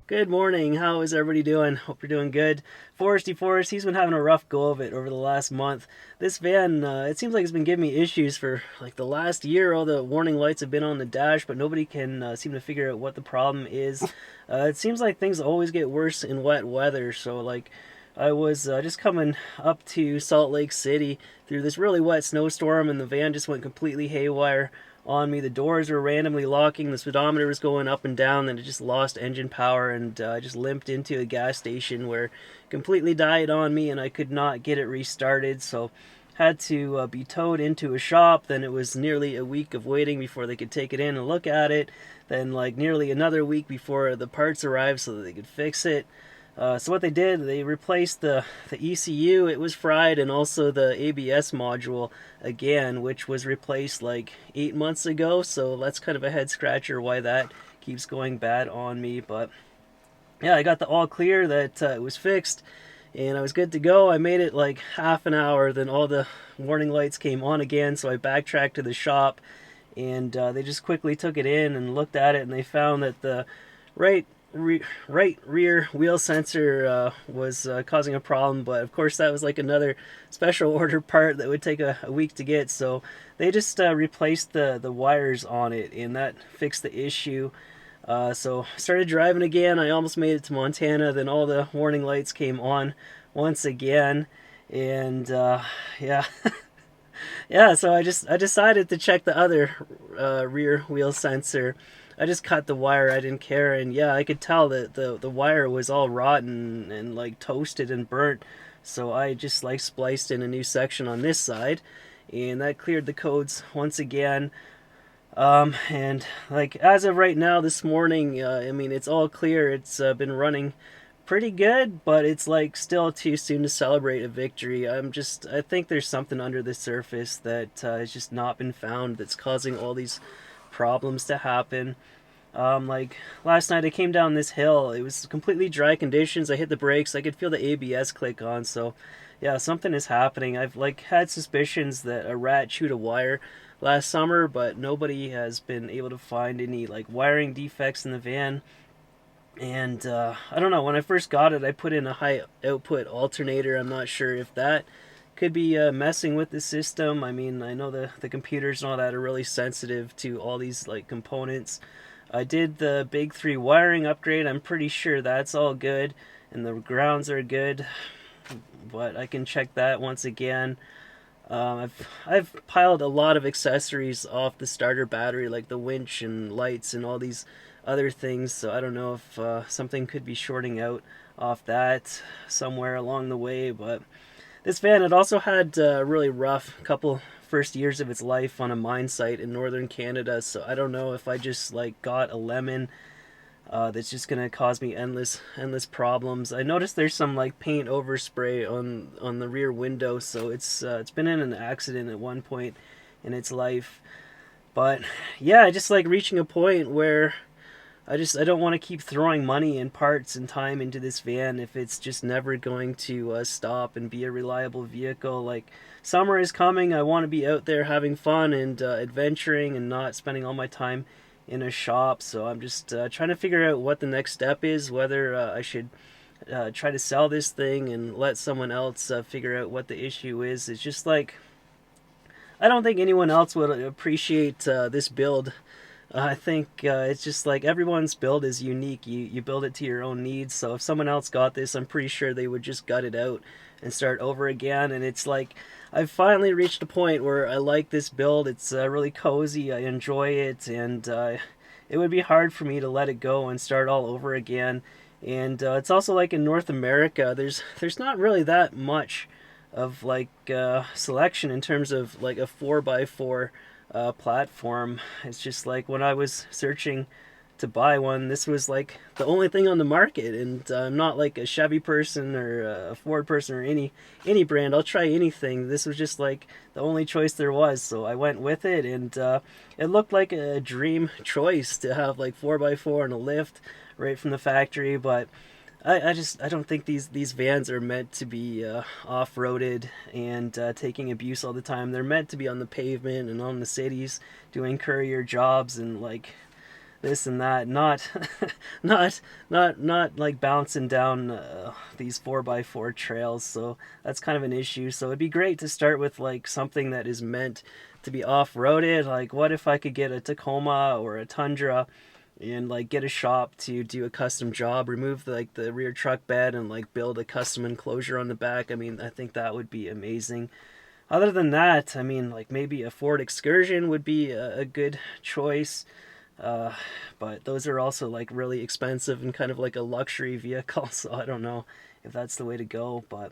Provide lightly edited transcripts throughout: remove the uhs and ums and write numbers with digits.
Good morning. How is everybody doing? Hope you're doing good. Forest, he's been having a rough go of it over the last month. This van, it seems like it's been giving me issues for like the last year. All the warning lights have been on the dash, but nobody can seem to figure out what the problem is. It seems like things always get worse in wet weather. So like, I was just coming up to Salt Lake City through this really wet snowstorm, and the van just went completely haywire on me. The doors were randomly locking, the speedometer was going up and down, then it just lost engine power, and I just limped into a gas station where it completely died on me, and I could not get it restarted. So had to be towed into a shop. Then it was nearly a week of waiting before they could take it in and look at it. Then like nearly another week before the parts arrived so that they could fix it. So what they did, they replaced the ECU. It was fried, and also the ABS module again, which was replaced like 8 months ago. So that's kind of a head scratcher why that keeps going bad on me. But yeah, I got the all clear that it was fixed, and I was good to go. I made it like half an hour, then all the warning lights came on again. So I backtracked to the shop, and they just quickly took it in and looked at it, and they found that the right right rear wheel sensor was causing a problem. But of course that was like another special order part that would take a week to get, so they just replaced the wires on it, and that fixed the issue. So started driving again. I almost made it to Montana. Then all the warning lights came on once again, and yeah, yeah. So I decided to check the other rear wheel sensor. I just cut the wire. I didn't care, and yeah, I could tell that the wire was all rotten and like toasted and burnt. So I just like spliced in a new section on this side, and that cleared the codes once again. And like as of right now, this morning, I mean it's all clear. It's been running pretty good, but it's like still too soon to celebrate a victory. I think there's something under the surface that has just not been found that's causing all these problems to happen. Like last night, I came down this hill. It was completely dry conditions. I hit the brakes. I could feel the ABS click on. So, yeah, something is happening. I've like had suspicions that a rat chewed a wire last summer, but nobody has been able to find any like wiring defects in the van. And I don't know. When I first got it, I put in a high output alternator. I'm not sure if that could be messing with the system. I mean, I know the computers and all that are really sensitive to all these like components. I did the big three wiring upgrade. I'm pretty sure that's all good, and the grounds are good. But I can check that once again. I've piled a lot of accessories off the starter battery, like the winch and lights and all these other things. So I don't know if something could be shorting out off that somewhere along the way. But this van had also had a really rough couple first years of its life on a mine site in northern Canada. So I don't know if I just like got a lemon that's just gonna cause me endless problems. I noticed there's some like paint overspray on the rear window, so it's been in an accident at one point in its life. But yeah, I just like reaching a point where I don't want to keep throwing money and parts and time into this van if it's just never going to stop and be a reliable vehicle. Like summer is coming, I want to be out there having fun and adventuring and not spending all my time in a shop. So I'm just trying to figure out what the next step is. Whether I should try to sell this thing and let someone else figure out what the issue is. It's just like I don't think anyone else would appreciate this build. I think it's just like everyone's build is unique. You build it to your own needs. So if someone else got this, I'm pretty sure they would just gut it out and start over again. And it's like I've finally reached a point where I like this build. It's really cozy. I enjoy it, and it would be hard for me to let it go and start all over again. And it's also like in North America, there's not really that much of like selection in terms of like a 4x4 platform. It's just like when I was searching to buy one, this was like the only thing on the market, and I'm not like a Chevy person or a Ford person or any brand. I'll try anything. This was just like the only choice there was, so I went with it, and it looked like a dream choice to have like 4x4 and a lift right from the factory. But I don't think these vans are meant to be off roaded and taking abuse all the time. They're meant to be on the pavement and on the cities doing courier jobs, and like this and that, not not like bouncing down these 4x4 trails. So that's kind of an issue. So it'd be great to start with like something that is meant to be off-roaded. Like, what if I could get a Tacoma or a Tundra and like get a shop to do a custom job, remove like the rear truck bed and like build a custom enclosure on the back. I mean, I think that would be amazing. Other than that, I mean, like maybe a Ford Excursion would be a good choice. But those are also like really expensive and kind of like a luxury vehicle, so I don't know if that's the way to go. But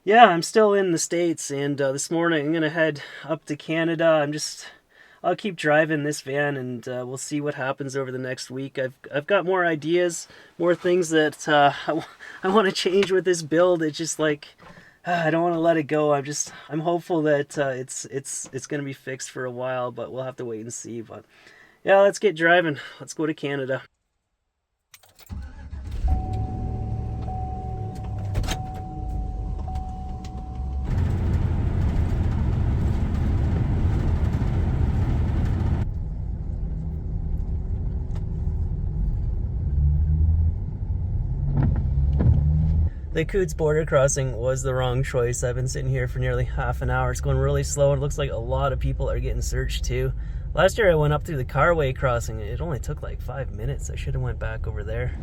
yeah, I'm still in the States, and this morning I'm gonna head up to Canada. I'll keep driving this van, and we'll see what happens over the next week. I've got more ideas, more things that I want to change with this build. It's just like I don't want to let it go. I'm hopeful that it's gonna be fixed for a while, but we'll have to wait and see. But yeah, let's get driving. Let's go to Canada. The Coutts border crossing was the wrong choice. I've been sitting here for nearly half an hour. It's going really slow. It looks like a lot of people are getting searched too. Last year I went up through the Carway crossing. It only took like 5 minutes. I should have went back over there.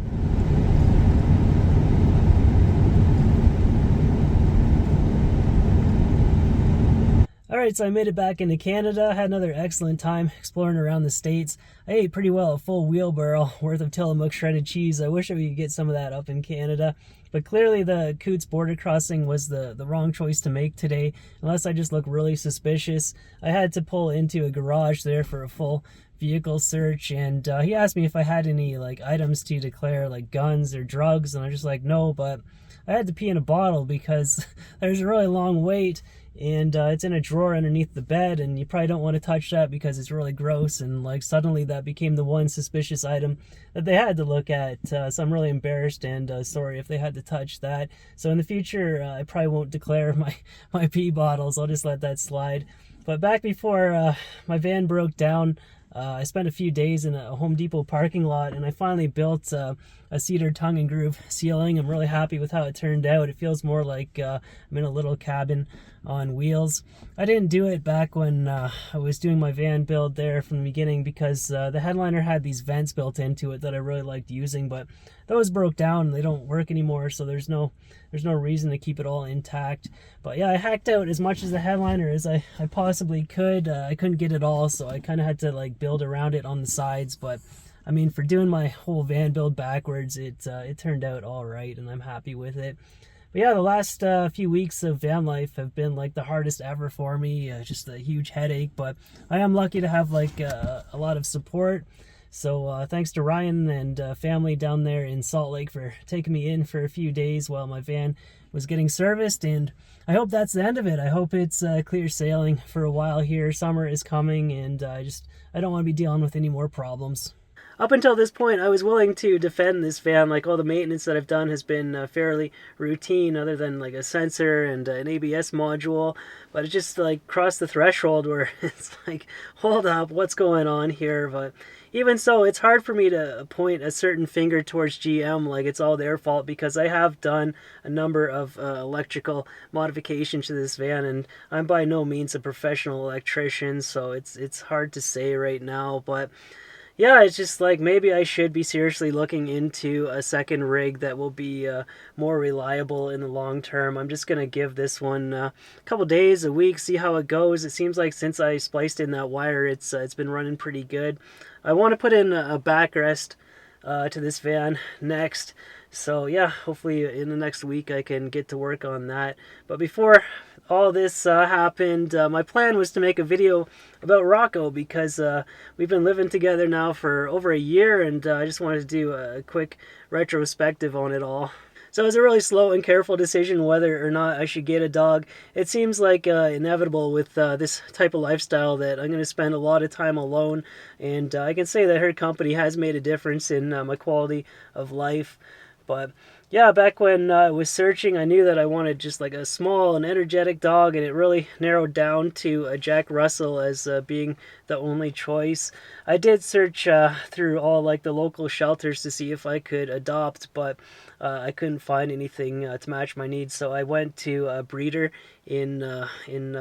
Alright, so I made it back into Canada. Had another excellent time exploring around the States. I ate pretty well a full wheelbarrow worth of Tillamook shredded cheese. I wish we could get some of that up in Canada. But clearly the Coutts border crossing was the wrong choice to make today, unless I just look really suspicious. I had to pull into a garage there for a full vehicle search, and he asked me if I had any like items to declare, like guns or drugs, and I'm just like, no, but I had to pee in a bottle because there's a really long wait, and it's in a drawer underneath the bed, and you probably don't want to touch that because it's really gross. And like suddenly that became the one suspicious item that they had to look at, so I'm really embarrassed and sorry if they had to touch that. So in the future I probably won't declare my pee bottles. I'll just let that slide. But back before my van broke down, I spent a few days in a Home Depot parking lot, and I finally built a cedar tongue and groove ceiling. I'm really happy with how it turned out. It feels more like I'm in a little cabin on wheels. I didn't do it back when I was doing my van build there from the beginning because the headliner had these vents built into it that I really liked using, but those broke down and they don't work anymore, so there's no reason to keep it all intact. But yeah, I hacked out as much as the headliner as I possibly could. I couldn't get it all, so I kind of had to like build around it on the sides. But I mean, for doing my whole van build backwards, it turned out all right, and I'm happy with it. But yeah, the last few weeks of van life have been like the hardest ever for me. Just a huge headache, but I am lucky to have like a lot of support. So thanks to Ryan and family down there in Salt Lake for taking me in for a few days while my van was getting serviced, and I hope that's the end of it. I hope it's clear sailing for a while here. Summer is coming, and I don't want to be dealing with any more problems. Up until this point, I was willing to defend this van. Like, all the maintenance that I've done has been fairly routine, other than like a sensor and an ABS module. But it just like crossed the threshold where it's like, hold up, what's going on here? But even so, it's hard for me to point a certain finger towards GM like it's all their fault, because I have done a number of electrical modifications to this van, and I'm by no means a professional electrician, so it's hard to say right now. But yeah, it's just like maybe I should be seriously looking into a second rig that will be more reliable in the long term. I'm just going to give this one a couple days, a week, see how it goes. It seems like since I spliced in that wire, it's been running pretty good. I want to put in a backrest to this van next. So yeah, hopefully in the next week I can get to work on that. But before all this happened, my plan was to make a video about Rocco, because we've been living together now for over a year, and I just wanted to do a quick retrospective on it all. So it was a really slow and careful decision whether or not I should get a dog. It seems like inevitable with this type of lifestyle that I'm going to spend a lot of time alone, and I can say that her company has made a difference in my quality of life. But Yeah, back when I was searching, I knew that I wanted just like a small and energetic dog, and it really narrowed down to Jack Russell as being the only choice. I did search through all like the local shelters to see if I could adopt, but I couldn't find anything to match my needs. So I went to a breeder in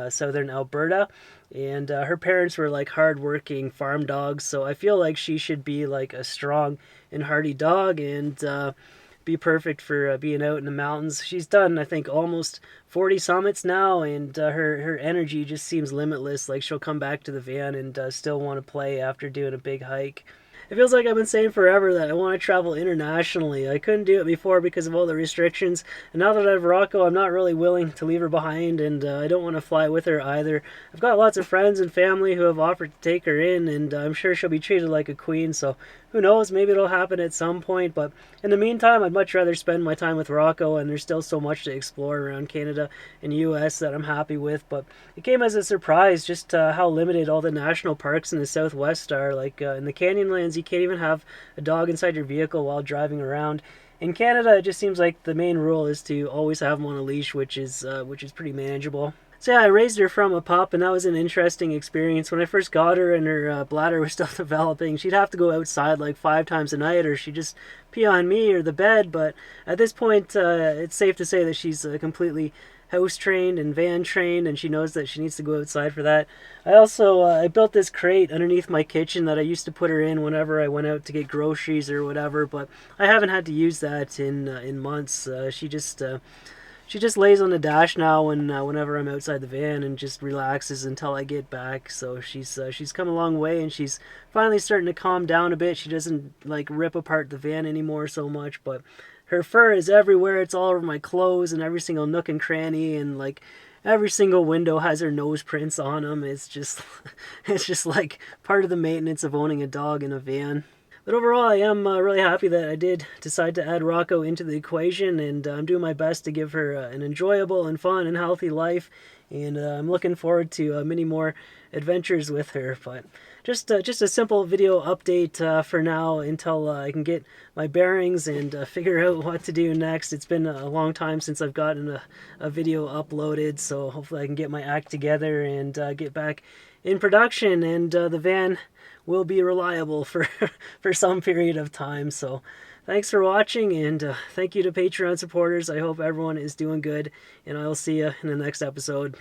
southern Alberta, and her parents were like hardworking farm dogs. So I feel like she should be like a strong and hardy dog, and be perfect for being out in the mountains. She's done, I think, almost 40 summits now, and her energy just seems limitless. Like she'll come back to the van and still want to play after doing a big hike. It feels like I've been saying forever that I want to travel internationally. I couldn't do it before because of all the restrictions, and now that I have Rocco, I'm not really willing to leave her behind, and I don't want to fly with her either. I've got lots of friends and family who have offered to take her in, and I'm sure she'll be treated like a queen, so who knows, maybe it'll happen at some point, but in the meantime, I'd much rather spend my time with Rocco, and there's still so much to explore around Canada and US that I'm happy with, but it came as a surprise just how limited all the national parks in the Southwest are. Like in the Canyonlands, you can't even have a dog inside your vehicle while driving around. In Canada, it just seems like the main rule is to always have them on a leash, which is pretty manageable. So yeah, I raised her from a pup, and that was an interesting experience. When I first got her and her bladder was still developing, she'd have to go outside like 5 times a night, or she'd just pee on me or the bed. But at this point, it's safe to say that she's completely house trained and van trained, and she knows that she needs to go outside for that. I also I built this crate underneath my kitchen that I used to put her in whenever I went out to get groceries or whatever, but I haven't had to use that in months. She just lays on the dash now whenever I'm outside the van and just relaxes until I get back. So she's come a long way, and she's finally starting to calm down a bit. She doesn't like rip apart the van anymore so much, but her fur is everywhere. It's all over my clothes and every single nook and cranny, and like every single window has her nose prints on them. It's just it's just like part of the maintenance of owning a dog in a van. But overall, I am really happy that I did decide to add Rocco into the equation, and I'm doing my best to give her an enjoyable and fun and healthy life. And I'm looking forward to many more adventures with her. But just a simple video update for now until I can get my bearings and figure out what to do next. It's been a long time since I've gotten a video uploaded, so hopefully I can get my act together and get back in production, and the van will be reliable for for some period of time. So thanks for watching, and thank you to Patreon supporters. I hope everyone is doing good, and I will see you in the next episode.